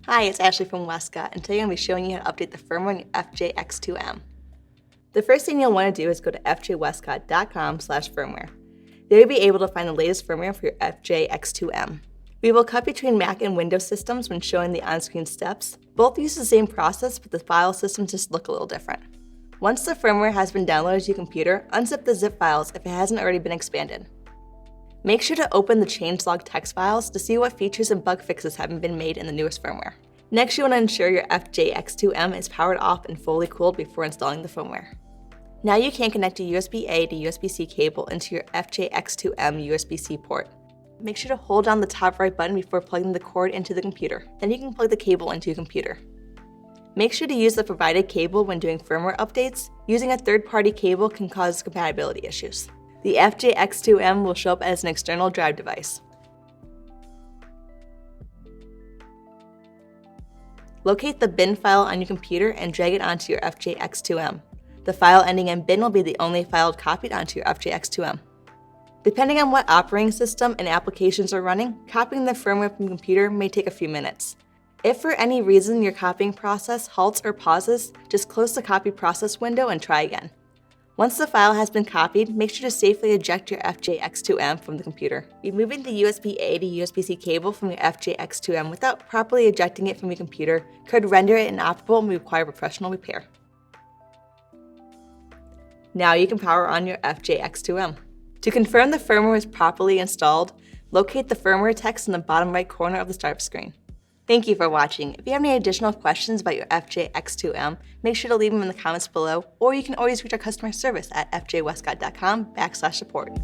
Hi, it's Ashley from Westcott, and today I'm going to be showing you how to update the firmware on your FJ-X2m. The first thing you'll want to do is go to fjwestcott.com/firmware. There you'll be able to find the latest firmware for your FJ-X2m. We will cut between Mac and Windows systems when showing the on-screen steps. Both use the same process, but the file systems just look a little different. Once the firmware has been downloaded to your computer, unzip the zip files if it hasn't already been expanded. Make sure to open the changelog text files to see what features and bug fixes haven't been made in the newest firmware. Next, you want to ensure your FJ-X2m is powered off and fully cooled before installing the firmware. Now you can connect a USB-A to USB-C cable into your FJ-X2m USB-C port. Make sure to hold down the top right button before plugging the cord into the computer. Then you can plug the cable into your computer. Make sure to use the provided cable when doing firmware updates. Using a third-party cable can cause compatibility issues. The FJ-X2m will show up as an external drive device. Locate the bin file on your computer and drag it onto your FJ-X2m. The file ending in bin will be the only file copied onto your FJ-X2m. Depending on what operating system and applications are running, copying the firmware from your computer may take a few minutes. If for any reason your copying process halts or pauses, just close the copy process window and try again. Once the file has been copied, make sure to safely eject your FJ-X2m from the computer. Removing the USB-A to USB-C cable from your FJ-X2m without properly ejecting it from your computer could render it inoperable and require professional repair. Now you can power on your FJ-X2m. To confirm the firmware is properly installed, locate the firmware text in the bottom right corner of the startup screen. Thank you for watching. If you have any additional questions about your FJ-X2m, make sure to leave them in the comments below, or you can always reach our customer service at fjwestcott.com/support.